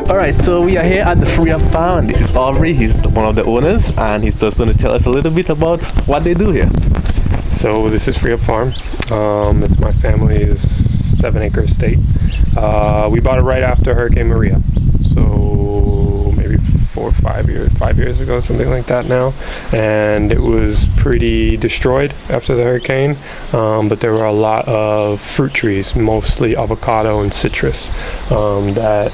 Alright, so we are here at the Free Up Farm. This is Aubrey, he's one of the owners, and he's just going to tell us a little bit about what they do here. So this is Free Up Farm. It's my family's 7-acre estate. We bought it right after Hurricane Maria. So maybe 5 years ago, something like that now. And it was pretty destroyed after the hurricane. But there were a lot of fruit trees, mostly avocado and citrus, that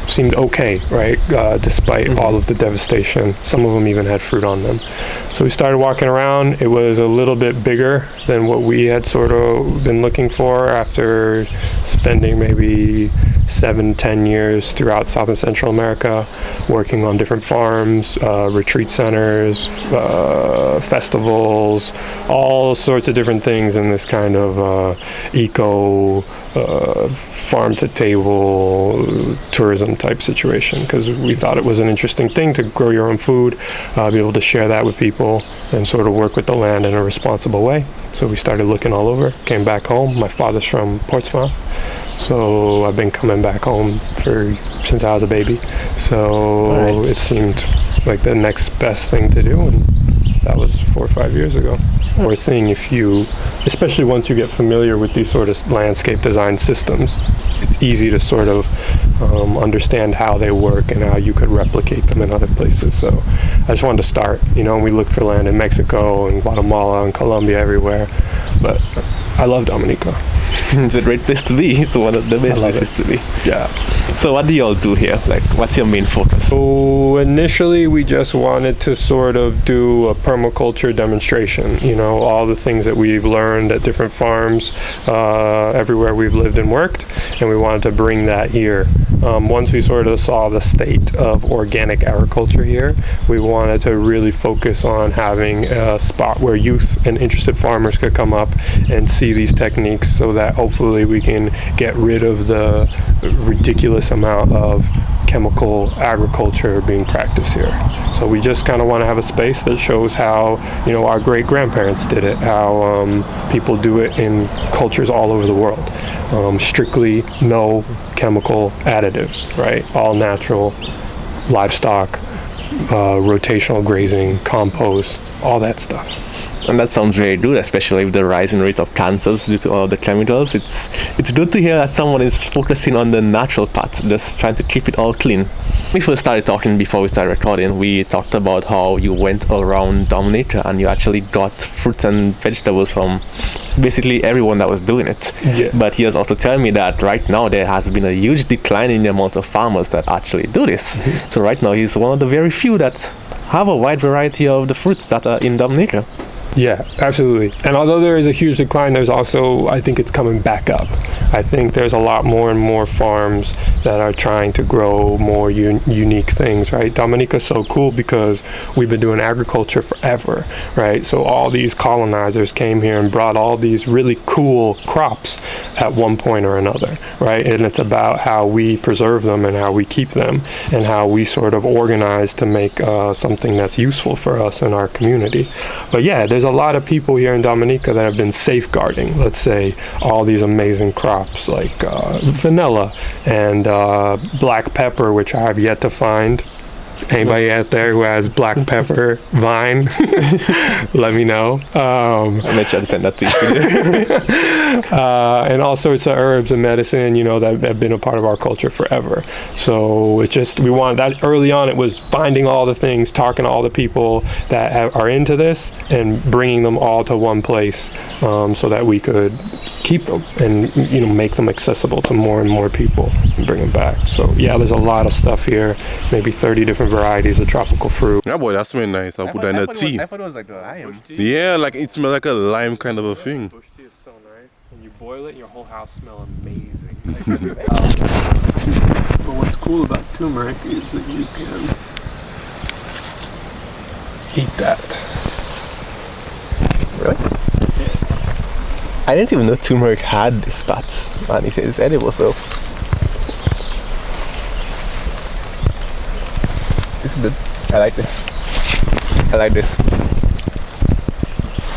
seemed okay, right? Despite all of the devastation. Some of them even had fruit on them. So we started walking around. It was a little bit bigger than what we had sort of been looking for after spending maybe 7-10 years throughout South and Central America, working on different farms, retreat centers, festivals, all sorts of different things in this kind of eco farm to table tourism type situation, because we thought it was an interesting thing to grow your own food, be able to share that with people and sort of work with the land in a responsible way. So we started looking all over, came back home. My father's from Portsmouth, so I've been coming back home since I was a baby. So It seemed like the next best thing to do, and that was 4 or 5 years ago. Or thing, especially once you get familiar with these sort of landscape design systems, it's easy to sort of understand how they work and how you could replicate them in other places. So I just wanted to start, we looked for land in Mexico and Guatemala and Colombia, everywhere, but I love Dominica. It's a great place to be. It's one of the best places to be. Yeah. So what do you all do here? Like, what's your main focus? So initially we just wanted to sort of do a permaculture demonstration, all the things that we've learned at different farms everywhere we've lived and worked, and we wanted to bring that here. Once we sort of saw the state of organic agriculture here, we wanted to really focus on having a spot where youth and interested farmers could come up and see these techniques, so that hopefully we can get rid of the ridiculous amount of chemical agriculture being practiced here. So we just kind of want to have a space that shows how, our great grandparents did it, how people do it in cultures all over the world. Strictly no chemical additives, right? All natural, livestock, rotational grazing, compost, all that stuff. And that sounds very good, especially with the rising rate of cancers due to all the chemicals. It's good to hear that someone is focusing on the natural part, just trying to keep it all clean. We first started talking before we started recording. We talked about how you went around Dominica and you actually got fruits and vegetables from basically everyone that was doing it. Yeah. But he was also telling me that right now there has been a huge decline in the amount of farmers that actually do this. So right now he's one of the very few that have a wide variety of the fruits that are in Dominica. Yeah, absolutely. And although there is a huge decline, there's also, I think it's coming back up. I think there's a lot more and more farms that are trying to grow more unique things, right? Dominica's so cool because we've been doing agriculture forever, right? So all these colonizers came here and brought all these really cool crops at one point or another, right? And it's about how we preserve them and how we keep them and how we sort of organize to make something that's useful for us in our community. But yeah, there's a lot of people here in Dominica that have been safeguarding, let's say, all these amazing crops like vanilla and black pepper, which I have yet to find. Anybody out there who has black pepper vine, let me know. I'll make sure to send that to you. And all sorts of herbs and medicine, that have been a part of our culture forever. So it's just, we want that early on. It was finding all the things, talking to all the people that are into this and bringing them all to one place, so that we could keep them and make them accessible to more and more people and bring them back. So yeah, there's a lot of stuff here, maybe 30 different varieties of tropical fruit. Yeah, boy, that smells nice. I'll put that in a tea. I thought it was like a lime. Yeah, like it smells like a lime kind of a thing. Bush tea is so nice. When you boil it, your whole house smells amazing. But what's cool about turmeric is that you can eat that. Really? I didn't even know turmeric had this part. And he says it's edible, so it's good. I like this.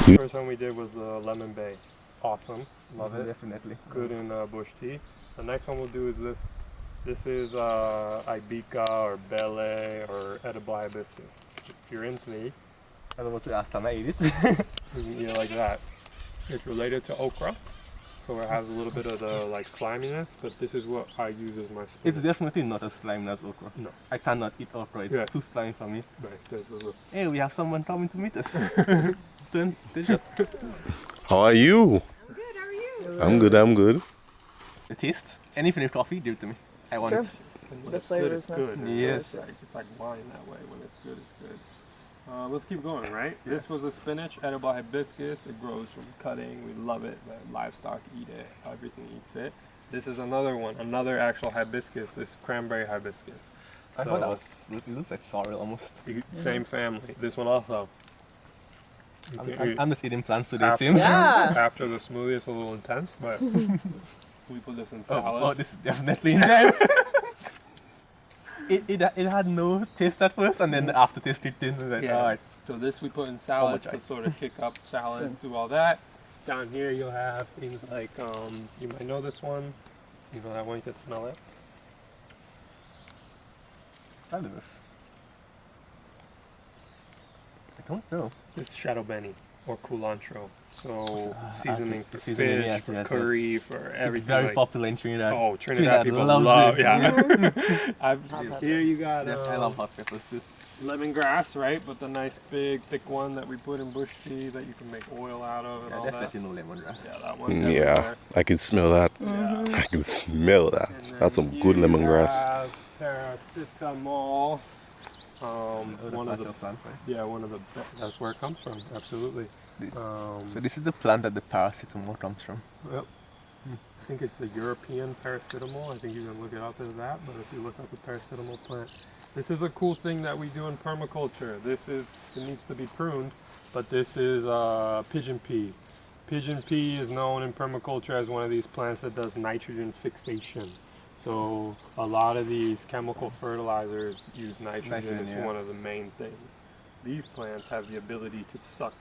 The first one we did was the lemon bay. Awesome. Love it. Definitely. Good in bush tea. The next one we'll do is this This is Ibica or Bele or edible hibiscus. If you're into me, I don't know what to ask time I eat it. you can eat it like that. It's related to okra, so it has a little bit of the like sliminess, but this is what I use as my spinach. It's definitely not as slimy as okra. No. I cannot eat okra, it's too slimy for me. Right, Hey, we have someone coming to meet us. Turn. How are you? I'm good, how are you? I'm good, I'm good. The taste? Anything with coffee, give it to me. I want Sure. it. When The it's flavor good, is it's not- good. Yes. It's like wine that way. When it's good, it's good. Let's keep going, right? This was a spinach, edible hibiscus. It grows from cutting. We love it. The livestock eat it. Everything eats it. This is another one, another actual hibiscus. This cranberry hibiscus. I thought that was, it looks like sorrel almost. Same family. This one also. I'm just eating plants today, it After, seems. Yeah. after the smoothie, it's a little intense, but we put this in salad. Oh, this is definitely intense. it had no taste at first, and then the aftertaste kicked in. Like, Yeah. alright. So this we put in salads much to ice? sort of kick up salads, do all that. Down here you'll have things like, you might know this one. You know that one, you can smell it. Fabulous. I don't know. This is shadow benny or culantro. So seasoning for seasoning, fish, yes, for yes, curry, for It's everything. very like, popular in Trinidad. oh, Trinidad people loves love, it. yeah. Here you got Yeah, I love hot peppers. lemongrass, right? But the nice big thick one that we put in bush tea that you can make oil out of and all that. Definitely no lemongrass. Yeah, that one. Yeah, I can smell that. Yeah. I can smell that. And That's some then good you lemongrass. have paracetamol. One of the plant, right? yeah, one of the that's where it comes from. Absolutely. So this is the plant that the paracetamol comes from. Yep. I think it's the European paracetamol. I think you can look it up as that. But if you look up the paracetamol plant, this is a cool thing that we do in permaculture. It needs to be pruned, but this is pigeon pea. Pigeon pea is known in permaculture as one of these plants that does nitrogen fixation. So a lot of these chemical fertilizers use nitrogen as yeah. one of the main things. These plants have the ability to suck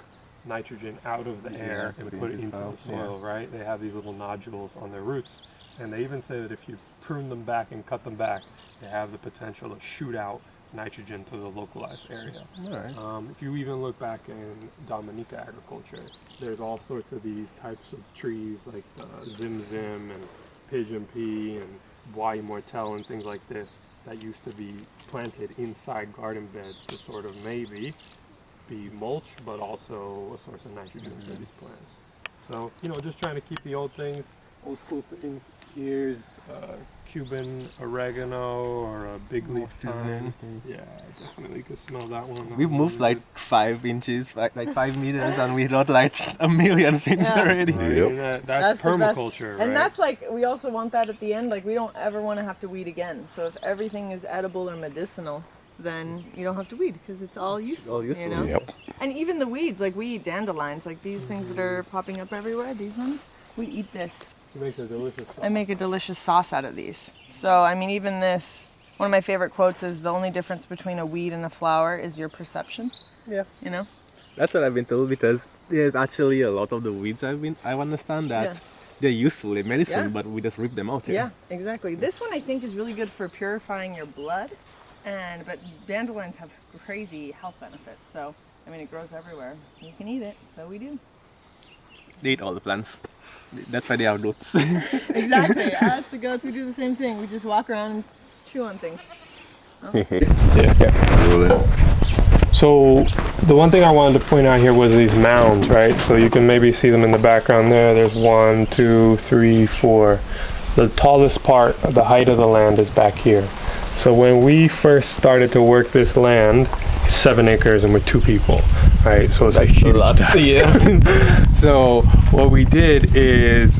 nitrogen out of the air and put it into the soil, right? They have these little nodules on their roots. And they even say that if you prune them back and cut them back, they have the potential to shoot out nitrogen to the localized area. Alright. If you even look back in Dominica agriculture, there's all sorts of these types of trees like zimzim and pigeon pea and bois immortelle and things like this that used to be planted inside garden beds to sort of maybe be mulch, but also a source of nitrogen for these plants. So, just trying to keep the old things, old school things. Here's Cuban oregano or a big leaf thyme. Yeah, definitely you could smell that one. We've moved like 5 inches, like 5 meters, and we got like a million things Yeah. already. Yep. And that's the best. permaculture, right? And that's like, we also want that at the end. Like, we don't ever want to have to weed again. So if everything is edible or medicinal, then you don't have to weed because it's all useful. all useful. You know? Yep. And even the weeds, like we eat dandelions, like these things that are popping up everywhere, these ones, we eat this. It makes a delicious sauce. I make a delicious sauce out of these. So, I mean, even this, one of my favorite quotes is, the only difference between a weed and a flower is your perception. Yeah. You know? That's what I've been told, because there's actually a lot of the weeds I understand that Yeah. they're useful in medicine, Yeah. but we just rip them out. Yeah, exactly. This one I think is really good for purifying your blood, but dandelions have crazy health benefits. So, I mean, it grows everywhere. You can eat it, so we do. They eat all the plants. That's why they are goats. Exactly. Us, the goats, we do the same thing. We just walk around and chew on things. So the one thing I wanted to point out here was these mounds, right? So you can maybe see them in the background there. There's 1, 2, 3, 4. The tallest part, the height of the land is back here. So when we first started to work this land, 7 acres and we're 2 people, right? So it's a huge task. Yeah. So what we did is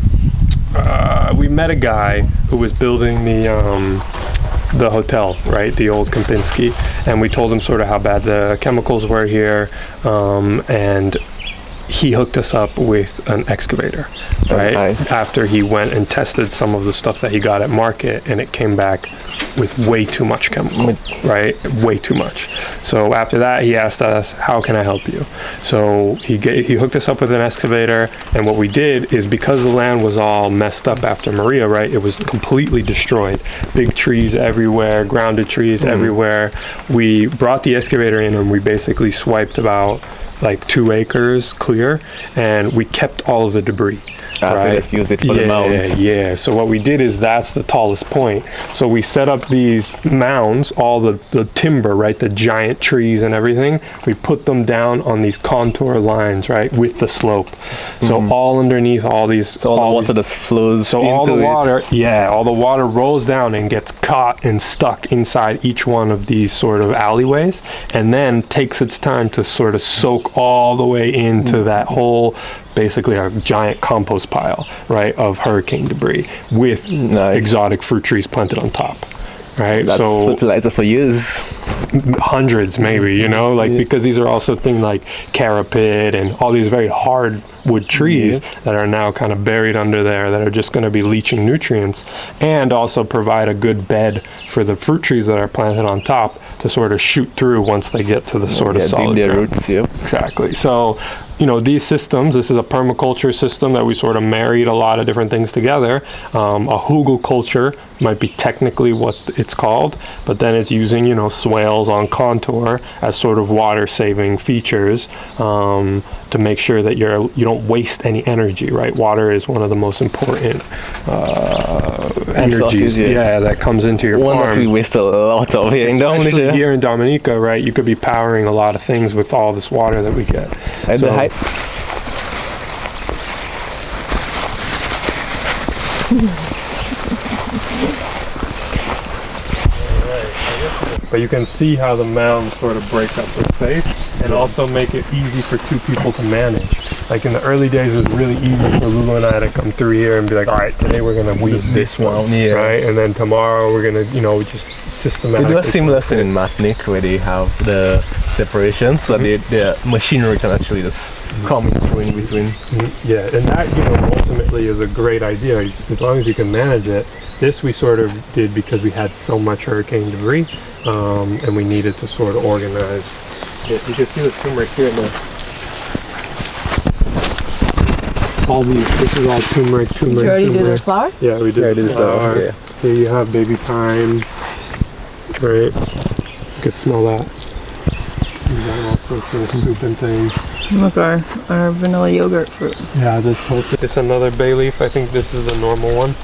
we met a guy who was building the hotel, right, the old Kempinski, and we told him sort of how bad the chemicals were here, and he hooked us up with an excavator, right? Nice. After he went and tested some of the stuff that he got at market, and it came back with way too much chemical, right? Way too much. So after that, he asked us, how can I help you? So he hooked us up with an excavator, and what we did is, because the land was all messed up after Maria, right? It was completely destroyed. Big trees everywhere, grounded trees everywhere. We brought the excavator in, and we basically swiped about like 2 acres clear, and we kept all of the debris. So let's use it for the mounds. Yeah. So what we did is, that's the tallest point. So we set up these mounds, all the timber, right? The giant trees and everything. We put them down on these contour lines, right? With the slope. So all underneath all these. So all the water just flows so into all the it. water, all the water rolls down and gets caught and stuck inside each one of these sort of alleyways, and then takes its time to sort of soak all the way into that whole, basically a giant compost pile, right, of hurricane debris with exotic fruit trees planted on top, right? That's fertilizer for years. Hundreds, maybe, you know, like, because these are also things like carapid and all these very hardwood trees that are now kind of buried under there, that are just going to be leaching nutrients, and also provide a good bed for the fruit trees that are planted on top to sort of shoot through once they get to the sort of solid their ground. roots. Exactly. So, you know, these systems, this is a permaculture system that we sort of married a lot of different things together. A hugelkultur might be technically what it's called, but then it's using, you know, swales on contour as sort of water saving features, to make sure that you don't waste any energy, right? Water is one of the most important energies that comes into your farm. One that we waste a lot of here in Especially Dominica. here in Dominica, right? You could be powering a lot of things with all this water that we get. And So- But you can see how the mounds sort of break up their space, and also make it easy for 2 people to manage. Like in the early days, it was really easy for Lulu and I to come through here and be like, all right, today we're going to weed this one, right? And then tomorrow we're going to, you know, just systematically. They do a similar thing in Martinique, where they have the separation, so the machinery can actually just come through in between. Yeah, and that, you know, ultimately is a great idea, as long as you can manage it. This we sort of did because we had so much hurricane debris, and we needed to sort of organize it. You can see the turmeric here in the all these. This is all turmeric. Did you already do the flower? Yeah, we did. the flower. Yeah. Here you have baby thyme, right? You could smell that. You got all sorts of soup and things. Look, our vanilla yogurt fruit. Yeah, this another bay leaf. I think this is the normal one.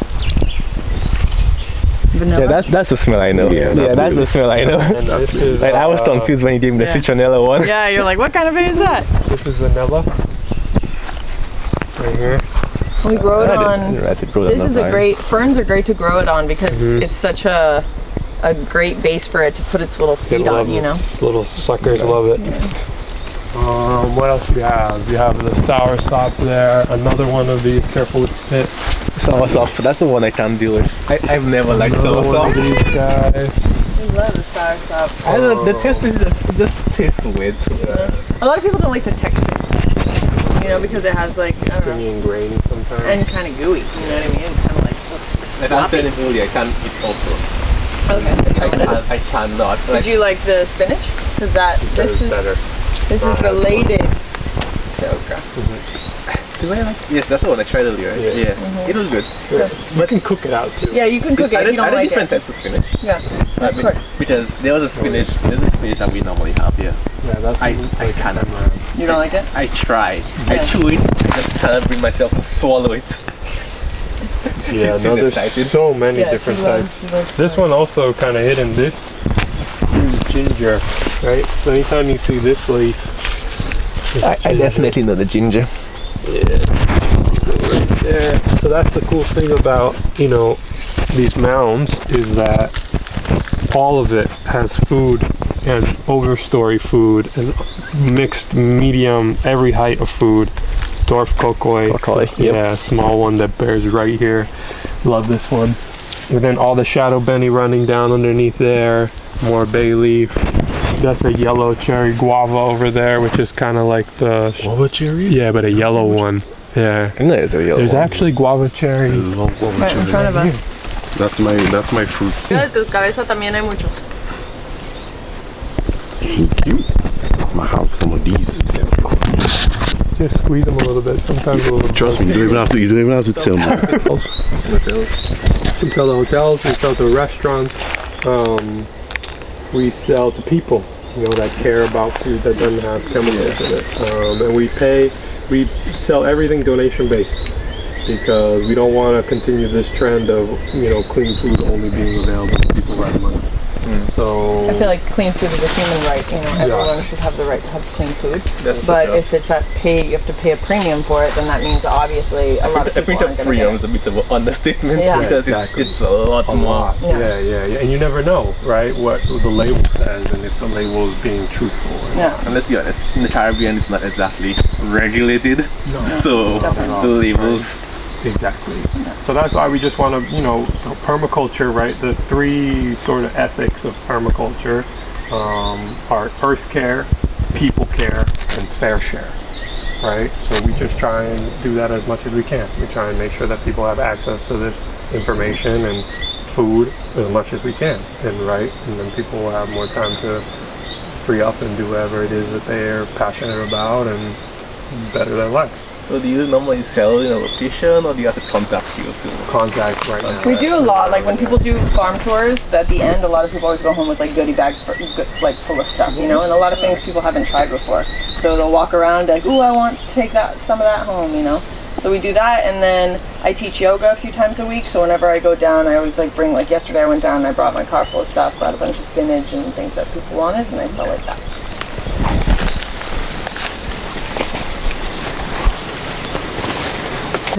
Vanilla? Yeah, that's the smell I know. Yeah, that's the smell I know. And this is, Like, I was confused when you gave me the citronella one. Yeah, you're like, what kind of bay is that? This is vanilla. Right here. We grow it I on. didn't realize it grew This on is the a vine. great, ferns are great to grow it on because it's such a great base for it to put its little They feet love on, you know. this. Little suckers love it. What else do you have? You have the soursop there. Another one of these. Careful with the pit. Soursop, that's the one I can't deal with. I've never liked Another one of soursop. these guys. I love the soursop. I don't know, the taste is just tastes weird to me. A lot of people don't like the texture, you know, because it has like, I don't know, Stringy and grainy sometimes. and kind of gooey, you know what I mean? It's kind of like, Like I said earlier, I can't eat okra. okay. I cannot. Did you like the spinach? Because this is better. this is related to okra. Do I like? Yes, that's the one I tried earlier. Right? Yeah. Yes, it was good. You can cook it out too. Yeah, you can cook it if you don't like different it. types of spinach. Yeah, of course. Because there's a spinach that we normally have here. Yeah, that's I cannot. You don't like it? I try. I Yeah. chew it. I just cannot bring myself to swallow it. Yeah, She's no, there's excited. so many Yeah, different she types. loves This one also kind of hidden. This is ginger, right? So anytime you see this leaf, it's I ginger. definitely know the ginger. Right there. So that's the cool thing about, you know, these mounds is that all of it has food and overstory food and mixed medium, every height of food. Dwarf kokoi. Yeah, small one that bears right here. Love this one. And then all the shadow benny running down underneath there. More bay leaf. That's a yellow cherry guava over there, which is kind of like the Guava cherry? yeah, but a yellow one. Yeah. I know it's a yellow There's one. actually guava cherry. I love guava Right in cherry. front of us. That's my fruit. De tu cabeza también hay muchos. Cute. I'm gonna have some of these. Just squeeze them a little bit. Sometimes a little. Trust me, you don't even have to tell me. We sell to hotels. We sell to restaurants. We sell to people, that care about food that doesn't have chemicals in it. And we sell everything donation based because we don't want to continue this trend of, clean food only being available to people who have money. So I feel like clean food is a human right. Everyone should have the right to have clean food. But if it's you have to pay a premium for it, then that means obviously a lot of people aren't going to premium get is a bit of an understatement Yeah. because Exactly. it's a lot more. Yeah. And you never know, right, what the label says and if the label is being truthful. Yeah. And let's be honest, in the Caribbean it's not exactly regulated, so the labels. Exactly. So that's why we just want to, permaculture, right? The three sort of ethics of permaculture are earth care, people care, and fair share, right? So we just try and do that as much as we can. We try and make sure that people have access to this information and food as much as we can, and then people will have more time to free up and do whatever it is that they're passionate about and better their life. So do you normally sell in a location or do you have to contact you to Contact right now. We do a lot. Like when people do farm tours, at the end, a lot of people always go home with like goodie bags full of stuff, and a lot of things people haven't tried before. So they'll walk around like, "Ooh, I want to take some of that home," So we do that, and then I teach yoga a few times a week. So whenever I go down, I always bring yesterday I went down and I brought my car full of stuff, brought a bunch of spinach and things that people wanted, and I sell like that.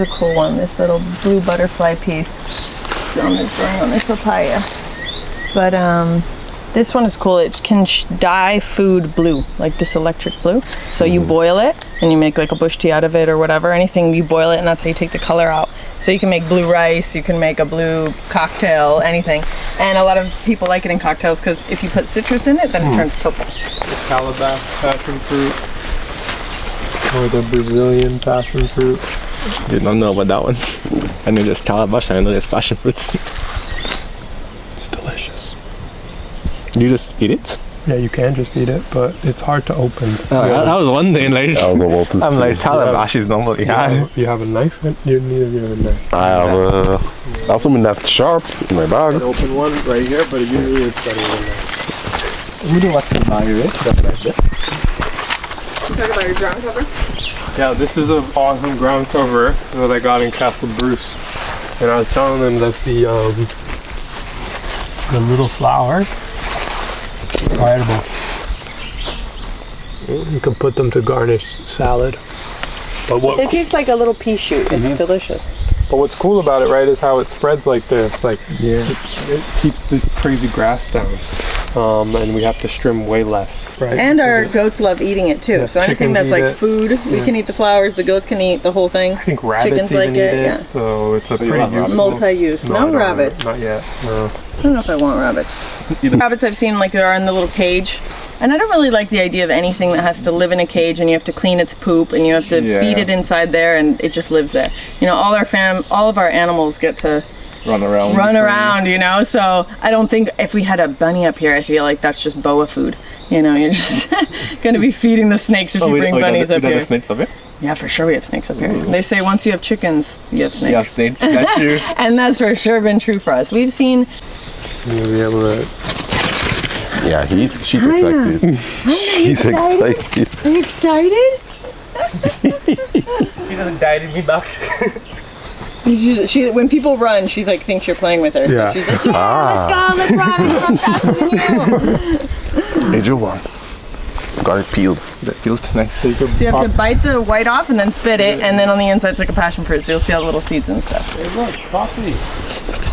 A cool one, this little blue butterfly piece growing on this papaya. But this one is cool. It can dye food blue, like this electric blue. So you boil it and you make like a bush tea out of it or whatever. Anything, you boil it and that's how you take the color out. So you can make blue rice, you can make a blue cocktail, anything. And a lot of people like it in cocktails because if you put citrus in it, then it turns purple. Calabash passion fruit or the Brazilian passion fruit. Did not know about that one. I know there's calabash and I know there's passion fruits. It's delicious. You just eat it? Yeah, you can just eat it, but it's hard to open. I was wondering, like, I was about to I'm say. like, calabash is normally hard. You have a knife? You need a knife. I have something that's sharp in my bag. An open one right here, but usually it's better than that. We do what's in my way. You talking about your ground cover? Yeah, this is an awesome ground cover that I got in Castle Bruce. And I was telling them that the little flowers are edible. You can put them to garnish salad. But They taste like a little pea shoot. It's delicious. But what's cool about it, right, is how it spreads like this. Like, it keeps this crazy grass down. And we have to trim way less, right? And our goats love eating it too. Yeah, So anything chickens that's eat like it. food, we can eat the flowers, the goats can eat the whole thing. I think rabbits Chickens even like eat it, it, yeah. so it's a pretty useful. Multi-use. I No don't know. rabbits. Not yet, no. I don't know if I want rabbits. Rabbits I've seen like they're in the little cage. And I don't really like the idea of anything that has to live in a cage and you have to clean its poop and you have to feed it inside there and it just lives there. All of our animals get to Run around. So I don't think if we had a bunny up here, I feel like that's just boa food. You're just going to be feeding the snakes if you bring bunnies up here. Snakes up here? Yeah, for sure we have snakes up here. They say once you have chickens, you have snakes. You have snakes, that's true. And that's for sure been true for us. We've seen... You'll be able to... Yeah, she's excited. She's excited. Are you excited? She doesn't guide me back. She when people run, she thinks you're playing with her. Yeah. So she's like, let's go, let's run, I'm faster than you. Major one. Got it peeled. Nice. So you have to bite the white off and then spit it, and then on the inside it's like a passion fruit, so you'll see all the little seeds and stuff.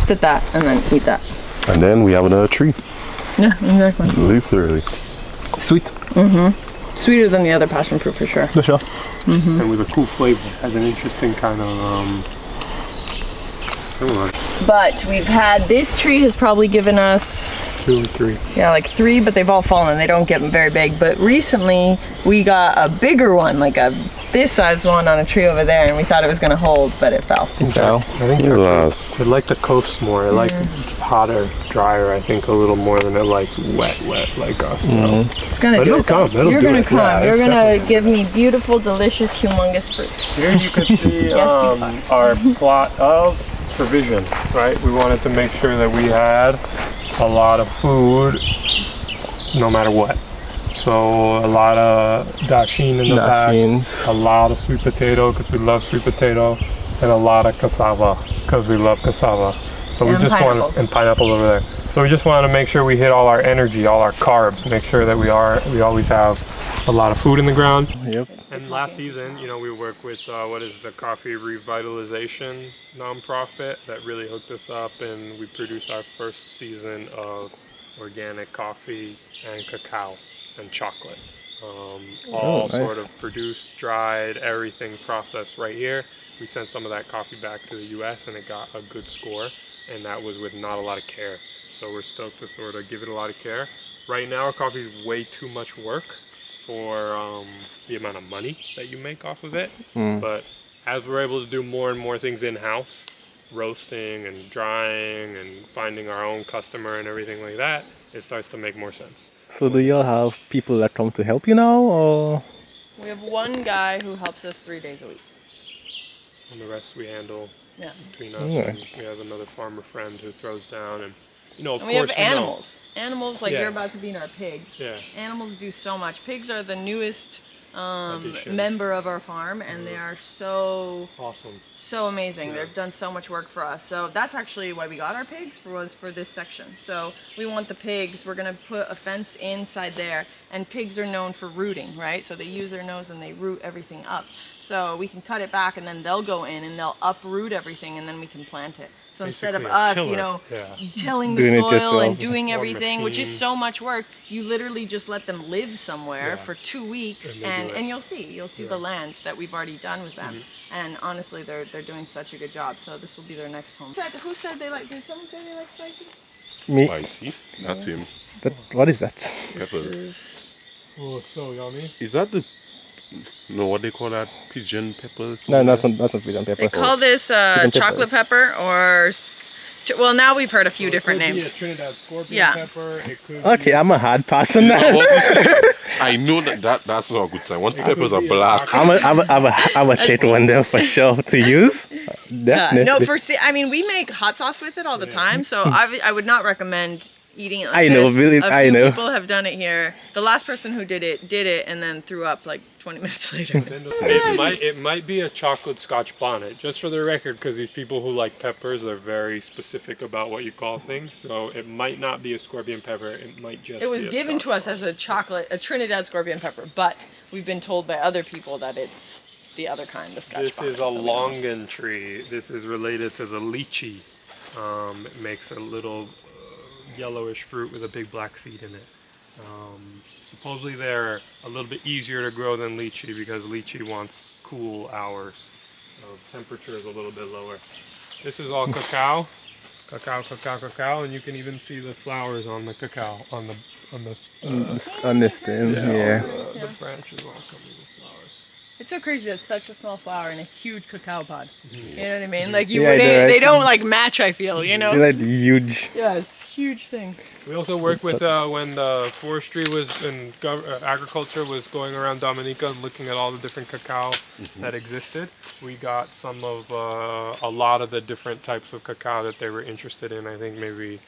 Spit that and then eat that. And then we have another tree. Yeah, exactly. Literally. Sweet. Sweeter than the other passion fruit for sure. For sure. And with a cool flavor. Has an interesting kind of, But we've had, this tree has probably given us 2 or 3. Yeah, like 3, but they've all fallen. They don't get very big. But recently, we got a bigger one, like this size one on a tree over there, and we thought it was gonna hold, but it fell. I think Yes. it liked the coast more. It liked hotter, drier, I think, a little more than it likes wet like us. So. It's gonna But do it'll it. though. come. It'll You're do gonna it. come. Yeah, You're it's gonna give me beautiful, delicious, humongous fruit. Here you can see Yes, our plot of provision, right? We wanted to make sure that we had a lot of food no matter what. So a lot of dashin in the back, a lot of sweet potato because we love sweet potato, and a lot of cassava because we love cassava. So we And just pineapples. want, and pineapple over there. So we just want to make sure we hit all our energy, all our carbs, make sure that we always have a lot of food in the ground. Yep. And last season, you know, we worked with what is the Coffee Revitalization nonprofit that really hooked us up, and we produced our first season of organic coffee and cacao and chocolate. All nice. sort of produced, dried, everything processed right here. We sent some of that coffee back to the US and it got a good score, and that was with not a lot of care. So we're stoked to sort of give it a lot of care. Right now, our coffee is way too much work for the amount of money that you make off of it. But as we're able to do more and more things in-house, roasting and drying and finding our own customer and everything like that, it starts to make more sense. So do y'all have people that come to help you now, or? We have one guy who helps us 3 days a week. And the rest we handle Yeah. between us. Alright. And we have another farmer friend who throws down, and you know, of And we have course, we know- animals. Animals, like Yeah. you're about to be in our pigs. Yeah. Animals do so much. Pigs are the newest Addition. member of our farm, and they are Awesome. so amazing. They've done so much work for us. So that's actually why we got our pigs, was for this section. So we want the pigs. We're gonna put a fence inside there, and pigs are known for rooting, right? So they use their nose and they root everything up. So we can cut it back, and then they'll go in and they'll uproot everything, and then we can plant it. So instead of Basically a us, tiller. you know, Yeah. tilling Doing the it soil yourself. and doing Or everything, which is machine. so much work, you literally just let them live somewhere Yeah. for 2 weeks, And they and, do it. and you'll see the land that we've already done with them. And honestly, they're doing such a good job. So this will be their next home. Who said they like? Did someone say they like spicy? Me? Spicy. That's him. That, what is that? Peppers. Oh, so yummy. Is that the no what they call that? Pigeon peppers? No, that's not pigeon They pepper. call this Pigeon chocolate pepper, or well, now we've heard a few different It could be names. a Trinidad scorpion Yeah. pepper. It could Okay, I'm a hard person I now. want to say, I know that's not a good sign. Once the peppers are be a black, I'm a take one there for sure to use. Definitely. No, I mean, we make hot sauce with it all the time, so I would not recommend eating it like I know, this. really, A I few know. people have done it here. The last person who did it, and then threw up like 20 minutes later. It might be a chocolate Scotch bonnet, just for the record, because these people who like peppers are very specific about what you call things. So it might not be a scorpion pepper. It might just. It was be a given Scotch to us as a Trinidad scorpion pepper, but we've been told by other people that it's the other kind, the Scotch This bonnet, is a so we don't know. longan tree. This is related to the lychee. It makes a little yellowish fruit with a big black seed in it. Supposedly they're a little bit easier to grow than lychee because lychee wants cool hours. So temperature is a little bit lower. This is all cacao. Cacao, and you can even see the flowers on the cacao, on the On this thing, yeah. the branches all coming with flowers. It's so crazy that such a small flower in a huge cacao pod. You know what I mean? Like you Yeah, I know, wouldn't, right? they don't like match. I feel, you know. They're like huge. Yeah, it's a huge thing. We also work with when the forestry was and agriculture was going around Dominica and looking at all the different cacao that existed. We got some of a lot of the different types of cacao that they were interested in. I think maybe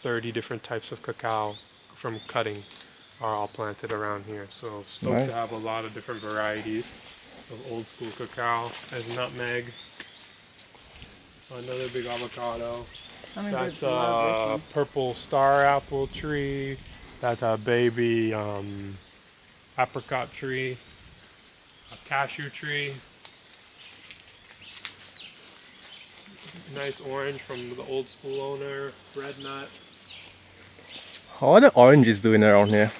30 different types of cacao from cutting are all planted around here. So stoked Nice. to have a lot of different varieties of old school cacao. There's nutmeg, another big avocado. That's a purple star apple tree. That's a baby apricot tree. A cashew tree. Nice orange from the old school owner. Red nut. How are the oranges doing around here?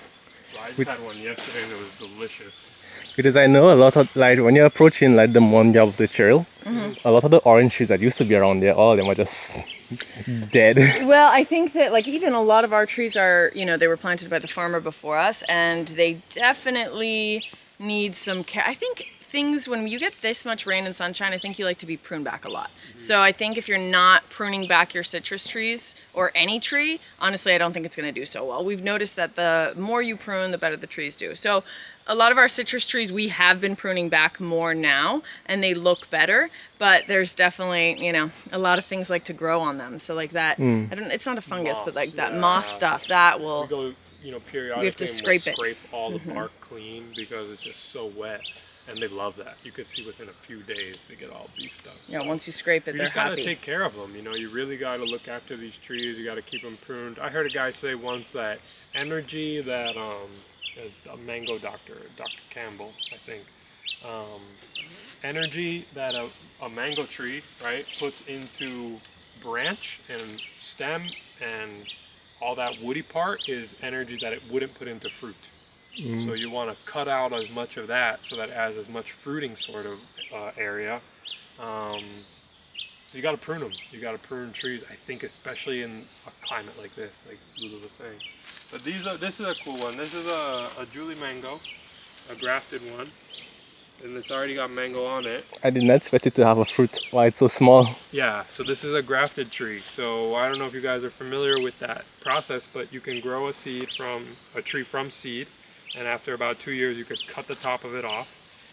I just had one yesterday and it was delicious. Because I know a lot of, like, when you're approaching, like, the Mondia of the trail, a lot of the orange trees that used to be around there, all of them are just dead. Well, I think that like even a lot of our trees are, they were planted by the farmer before us, and they definitely need some care. I think things, when you get this much rain and sunshine, I think you like to be pruned back a lot. So I think if you're not pruning back your citrus trees or any tree, honestly, I don't think it's going to do so well. We've noticed that the more you prune, the better the trees do. So a lot of our citrus trees we have been pruning back more now, and they look better, but there's definitely, a lot of things like to grow on them. So like that, it's not a fungus, Moss, but like that moss stuff, that will, We go, periodically we have to scrape it. Scrape all the bark clean because it's just so wet. And they love that. You could see within a few days they get all beefed up. Yeah, once you scrape it, You they're just gotta happy. take care of them. You really gotta look after these trees. You gotta keep them pruned. I heard a guy say once that energy that as a mango doctor, Dr. Campbell, I think, energy that a mango tree, right, puts into branch and stem and all that woody part is energy that it wouldn't put into fruit. So you want to cut out as much of that so that it has as much fruiting sort of area. So you got to prune them. You got to prune trees. I think especially in a climate like this, like Lulu was saying. But this is a cool one. This is a Julie mango, a grafted one, and it's already got mango on it. I did not expect it to have a fruit. Why it's so small? Yeah. So this is a grafted tree. So I don't know if you guys are familiar with that process, but you can grow a tree from seed. And after about 2 years, you could cut the top of it off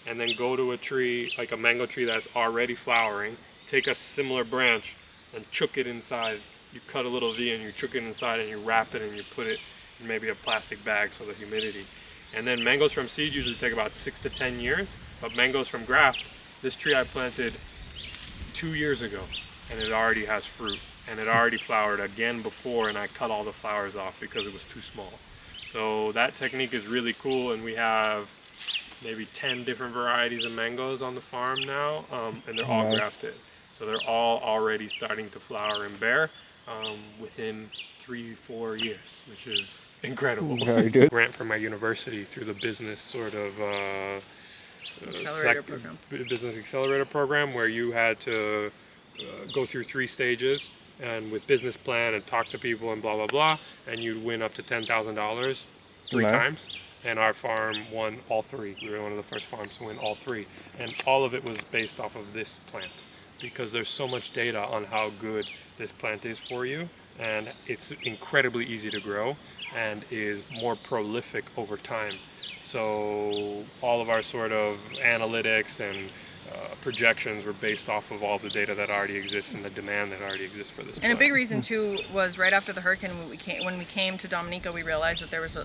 and then go to a tree, like a mango tree that's already flowering, take a similar branch and chook it inside. You cut a little V and you chook it inside and you wrap it and you put it in maybe a plastic bag for the humidity. And then mangoes from seed usually take about 6 to 10 years, but mangoes from graft, this tree I planted 2 years ago and it already has fruit and it already flowered again before, and I cut all the flowers off because it was too small. So that technique is really cool, and we have maybe 10 different varieties of mangoes on the farm now, and they're all grafted. So they're all already starting to flower and bear within 3-4 years, which is incredible. Very good. Grant from my university through the business sort of business accelerator program, where you had to go through 3 stages and with business plan and talk to people and blah blah blah, and you'd win up to $10,000 3 times. And our farm won all 3. We were one of the first farms to win all 3, and all of it was based off of this plant, because there's so much data on how good this plant is for you, and it's incredibly easy to grow and is more prolific over time. So all of our sort of analytics and projections were based off of all the data that already exists and the demand that already exists for this plant. And a big reason too was right after the hurricane, when we came to Dominica, we realized that there was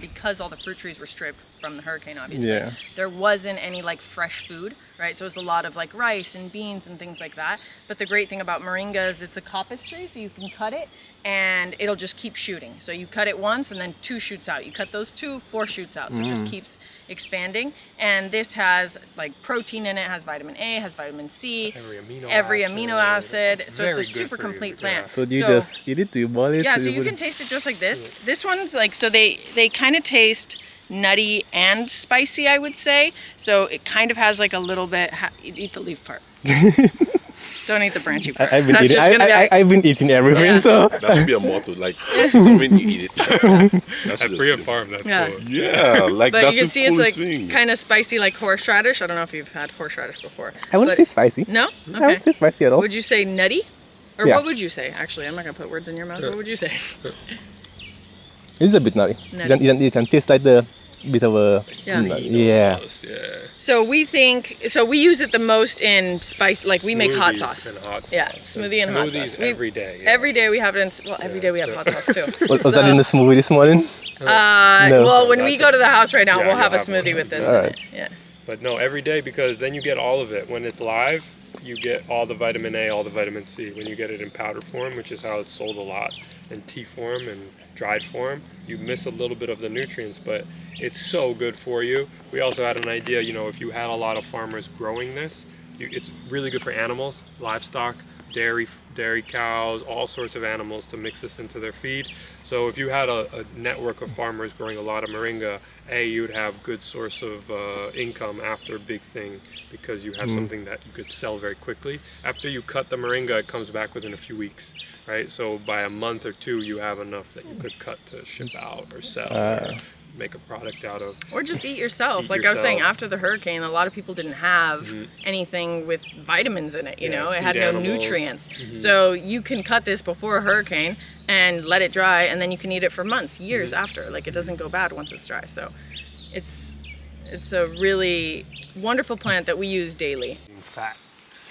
because all the fruit trees were stripped from the hurricane, obviously, there wasn't any like fresh food, right? So it was a lot of like rice and beans and things like that. But the great thing about moringa is it's a coppice tree, so you can cut it and it'll just keep shooting. So you cut it once and then 2 shoots out. You cut those 2, 4 shoots out. So it just keeps expanding. And this has like protein in it, has vitamin A, has vitamin C, every amino acid. So it's a super complete plant. So do you just eat it? Do you boil it? Yeah, so you can taste it just like this. This one's like, so they kind of taste nutty and spicy, I would say. So it kind of has like a little bit, eat the leaf part. Don't eat the branchy part. I've been eating everything, so That should be a motto. Like, when you eat it. At Bria Farm, that's cool. Yeah, like But that's you can the see it's coolest like thing. kind of spicy, like horseradish. I don't know if you've had horseradish before. I wouldn't say spicy. No? I wouldn't say spicy at all. Would you say nutty? Or Yeah. what would you say? Actually, I'm not going to put words in your mouth. What would you say? It's a bit nutty. Nutty. You can taste like the bit of a Yeah. So we use it the most in spice, like we make hot Smoothies sauce. and hot sauce. Yeah, smoothie and hot Smoothies sauce. every day. Every day we have it in, every day we have hot sauce too. Was that in the smoothie this morning? No. Well, when we go to the house right now, Yeah, we'll have a you'll have smoothie one. with this All in right. it. Yeah. But no, every day, because then you get all of it. When it's live, you get all the vitamin A, all the vitamin C. When you get it in powder form, which is how it's sold a lot, in tea form and dried form, you miss a little bit of the nutrients, but it's so good for you. We also had an idea, if you had a lot of farmers growing this, it's really good for animals, livestock, dairy cows, all sorts of animals to mix this into their feed. So if you had a network of farmers growing a lot of moringa, you'd have good source of income after a big thing, because you have something that you could sell very quickly. After you cut the moringa, it comes back within a few weeks, right? So by a month or two, you have enough that you could cut to ship out or sell. Or make a product out of. Or just eat yourself. I was saying, after the hurricane, a lot of people didn't have anything with vitamins in it, you know? It had no nutrients. So you can cut this before a hurricane and let it dry, and then you can eat it for months, years after. Like, it doesn't go bad once it's dry. So it's a really wonderful plant that we use daily. Fat.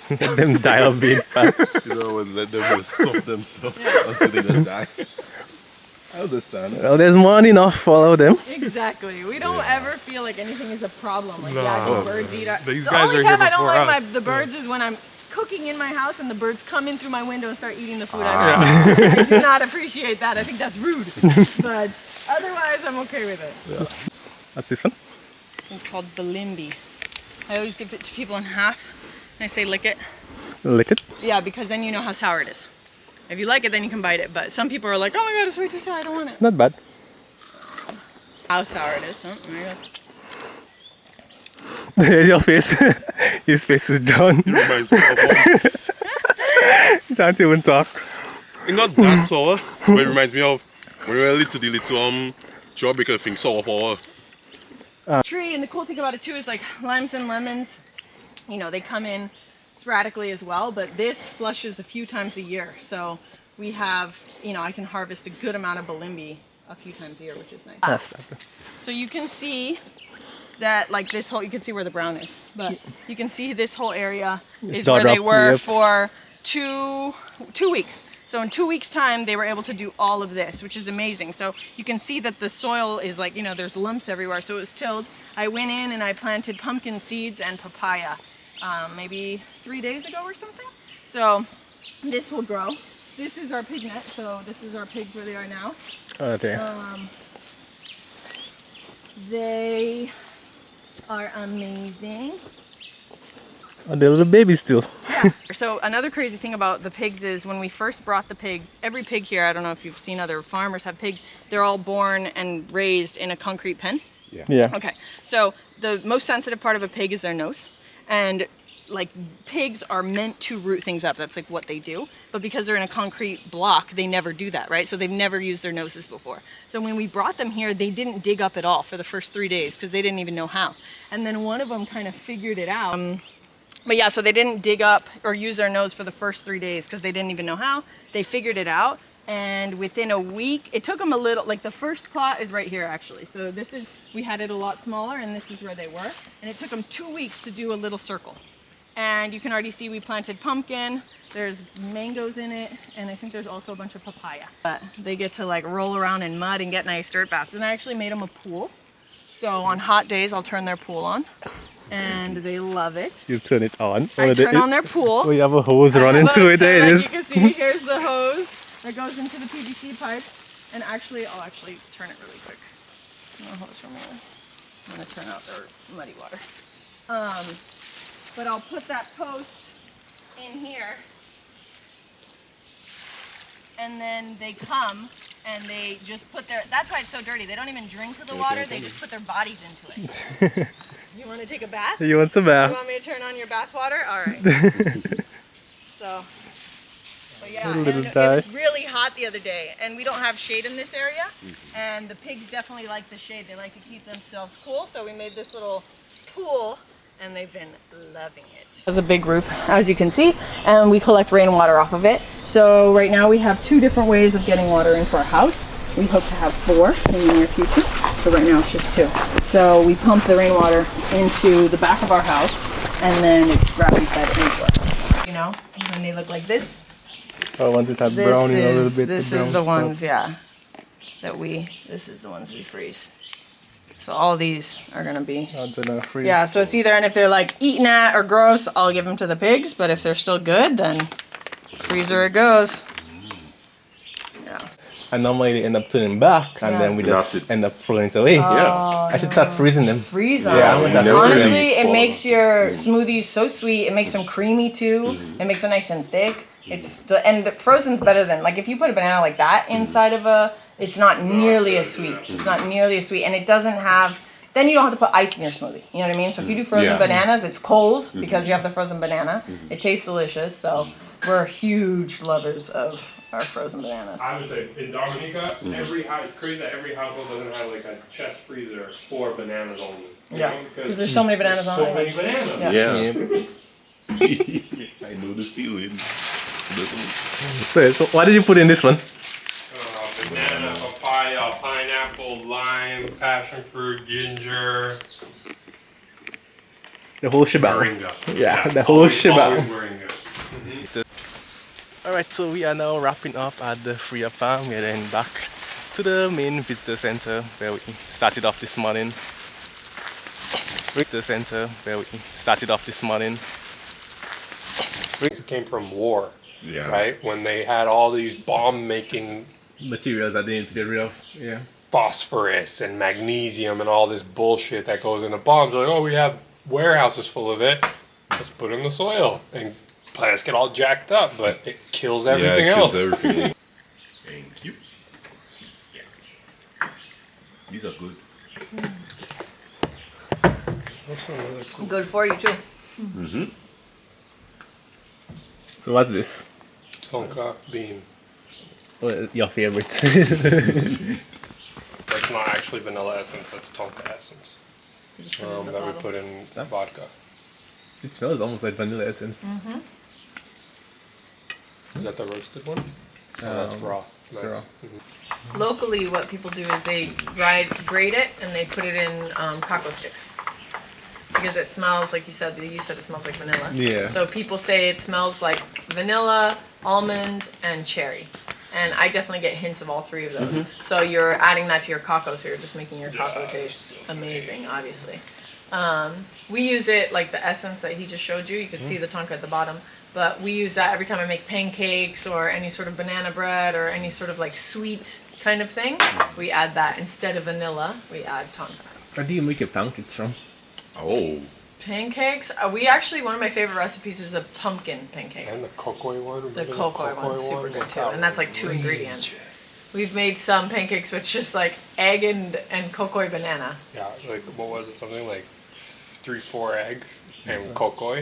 Let them die of being fat. You know, let them just stop themselves until they just die. I understand. Well, there's more than enough for all of them. Exactly. We don't ever feel like anything is a problem. Like, the birds eat our... These The guys only are time here I don't before like us. the birds is when I'm cooking in my house and the birds come in through my window and start eating the food I make. I do not appreciate that. I think that's rude. But otherwise, I'm okay with it. Yeah. What's this one? This one's called Balimbi. I always give it to people in half, and I say lick it. Lick it? Yeah, because then you know how sour it is. If you like it, then you can bite it. But some people are like, oh my god, it's way too sour, I don't want it. It's not bad. How sour it is. Oh my god. There's your face. His face is done. It reminds me of Can't even talk. it's not that sour, but it reminds me of when we were little, the little jawbreaker thing, sour power. Tree, and the cool thing about it too is like limes and lemons, you know, they come in sporadically as well, but this flushes a few times a year. So we have, you know, I can harvest a good amount of Balimbi a few times a year, which is nice. So you can see that, like, this whole, you can see where the brown is, but you can see this whole area is where they were for two weeks. So in 2 weeks time, they were able to do all of this, which is amazing. So you can see that the soil is like, you know, there's lumps everywhere. So it was tilled. I went in and I planted pumpkin seeds and papaya maybe 3 days ago or something. So this will grow. This is our pig net. So this is our pigs where they are now. Okay. They are amazing. Oh, they're little babies still. Yeah. So another crazy thing about the pigs is when we first brought the pigs, every pig here, I don't know if you've seen other farmers have pigs, they're all born and raised in a concrete pen. Yeah. Okay. So the most sensitive part of a pig is their nose. And like, pigs are meant to root things up. That's like what they do. But because they're in a concrete block, they never do that, right? So they've never used their noses before. So when we brought them here, they didn't dig up at all for the first 3 days because they didn't even know how. And then one of them kind of figured it out. But yeah, so they didn't dig up or use their nose for the first 3 days because they didn't even know how. They figured it out. And within a week, it took them a little, like the first plot is right here actually. So this is, we had it a lot smaller and this is where they were. And it took them 2 weeks to do a little circle. And you can already see we planted pumpkin, there's mangoes in it, and I think there's also a bunch of papaya. But they get to like roll around in mud and get nice dirt baths. And I actually made them a pool. So on hot days, I'll turn their pool on. And they love it. You turn it on. I turn on their pool. We have a hose running to it. There it is. You can see, here's the hose that goes into the PVC pipe. And actually, I'll actually turn it really quick. No hose from here. I'm gonna turn out their muddy water. But I'll put that post in here. And then they come and they just put their, that's why it's so dirty. They don't even drink to the water, they just put their bodies into it. You want to take a bath? You want some bath? You want me to turn on your bath water? All right. So, but yeah, and it was really hot the other day, and we don't have shade in this area, and the pigs definitely like the shade. They like to keep themselves cool, so we made this little pool, and they've been loving it. It's a big roof, as you can see, and we collect rainwater off of it. So right now we have 2 different ways of getting water into our house. We hope to have 4 in the near future, so right now it's just 2. So we pump the rainwater into the back of our house, and then it's gravity fed into us. You know, and they look like this. Oh, once it's had brown in a little bit. This is the ones, yeah, that this is the ones we freeze. So all these are gonna be, freeze. yeah, so it's either, and if they're like eaten at or gross, I'll give them to the pigs, but if they're still good, then freezer it goes. Yeah. And normally they end up turning back, and then we just end up throwing it away. I should start freezing them. Freeze them. Yeah, honestly, it makes your smoothies so sweet. It makes them creamy too. It makes them nice and thick. And the frozen's better than, like, if you put a banana like that inside of it's not nearly as sweet. It's not nearly as sweet, and it doesn't have. Then you don't have to put ice in your smoothie. You know what I mean? So if you do frozen bananas, it's cold because you have the frozen banana. It tastes delicious. So we're huge lovers of our frozen bananas. I would say in Dominica, every house, it's crazy that every household doesn't have like a chest freezer for bananas only. Yeah, because there's so many bananas on it. So many bananas. Yeah. I know the feeling. So what did you put in this one? Banana, papaya, pineapple, lime, passion fruit, ginger. The whole shebang. Moringa. Yeah, the whole shebang. Moringa. Alright, so we are now wrapping up at the Freer Farm. We are then back to the main visitor center where we started off this morning. Visitor center where we started off this morning. It came from war, Yeah. right? When they had all these bomb-making Materials that they need to get rid of. Yeah. phosphorus and magnesium and all this bullshit that goes into bombs. They're like, oh, we have warehouses full of it. Let's put it in the soil. And plants get all jacked up, but it kills everything Yeah, it kills else. everything. Thank you. Yeah. These are good. Good for you too. So what's this? Tonka bean. Well, your favorite. That's not actually vanilla essence, that's Tonka essence. That we put in vodka. It smells almost like vanilla essence. Is that the roasted one? That's raw. it's Nice. raw. Locally, what people do is they grate it and they put it in cocoa sticks. Because it smells, like you said it smells like vanilla. Yeah. So people say it smells like vanilla, almond, and cherry. And I definitely get hints of all three of those. So you're adding that to your cocoa, so you're just making your cocoa taste amazing, obviously. We use it like the essence that he just showed you. You can see the tonka at the bottom. But we use that every time I make pancakes or any sort of banana bread or any sort of like sweet kind of thing. We add that instead of vanilla. We add tonka. Where do you make your pancakes from? Oh. Pancakes. We actually, one of my favorite recipes is a pumpkin pancake. And the cocoa one. The remember cocoa one's super good too, and that's like 2 ingredients. Delicious. We've made some pancakes with just like egg and cocoa banana. Yeah, like what was it? Something like 3-4 eggs and cocoa,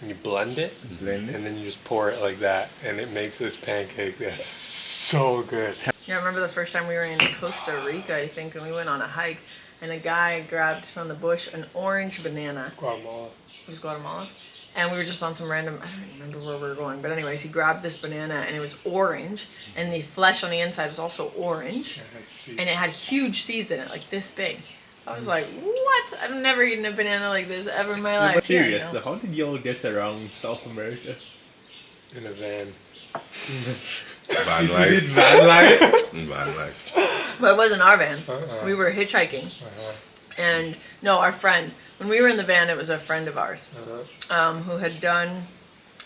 and you blend it, Blend it. and then you just pour it like that, and it makes this pancake that's so good. Yeah, I remember the first time we were in Costa Rica, I think, and we went on a hike, and a guy grabbed from the bush an orange banana. Guatemala. It was Guatemala. And we were just on some random, I don't remember where we were going, but anyways, he grabbed this banana and it was orange, and the flesh on the inside was also orange, and it had huge seeds in it, like this big. I was like, what? I've never eaten a banana like this ever in my life. But serious, Yeah, you know? how did y'all get around South America? In a van. Van You did life. van life? Van life. But it wasn't our van. Uh-uh. We were hitchhiking. And no, our friend, when we were in the van, it was a friend of ours who had done,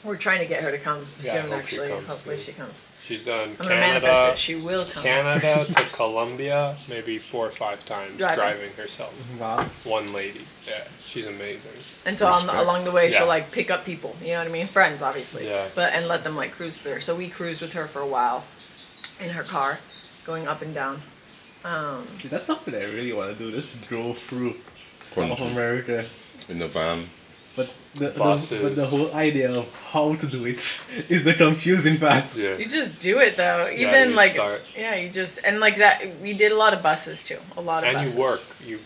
we're trying to get her to come Yeah, I soon, hope she actually. comes Hopefully soon. she comes. She's done I'm going to manifest Canada, it. She will come. Canada to Colombia maybe 4 or 5 times driving herself. Wow. One lady. Yeah, she's amazing. And so along the way, Yeah. she'll like pick up people, you know what I mean? Friends, obviously. Yeah. But and let them like cruise there. So we cruised with her for a while in her car, going up and down. That's something I really want to do. Just drove through South Country. America. In the van. But the Buses. whole idea of how to do it is the confusing part. Yeah. You just do it though. Yeah, Even you like start. yeah, you just and like that. We did a lot of buses too. A lot of And buses. you work.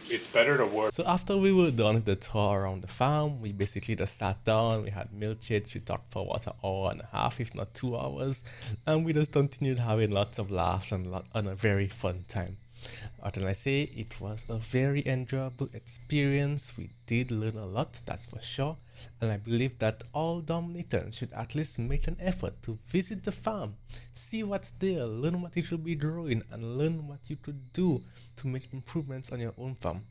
It's better to work. So after we were done with the tour around the farm, we basically just sat down, we had milkshakes, we talked for about an hour and a half, if not 2 hours, and we just continued having lots of laughs and a very fun time. What can I say? It was a very enjoyable experience. We did learn a lot, that's for sure. And I believe that all Dominicans should at least make an effort to visit the farm, see what's there, learn what it will be growing, and learn what you could do to make improvements on your own farm.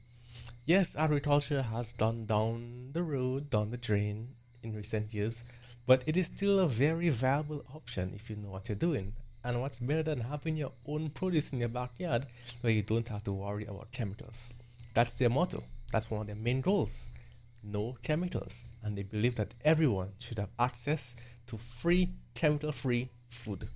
Yes, agriculture has gone down the drain in recent years, but it is still a very viable option if you know what you're doing. And what's better than having your own produce in your backyard where you don't have to worry about chemicals? That's their motto. That's one of their main goals. no chemicals, and they believe that everyone should have access to free chemical-free food.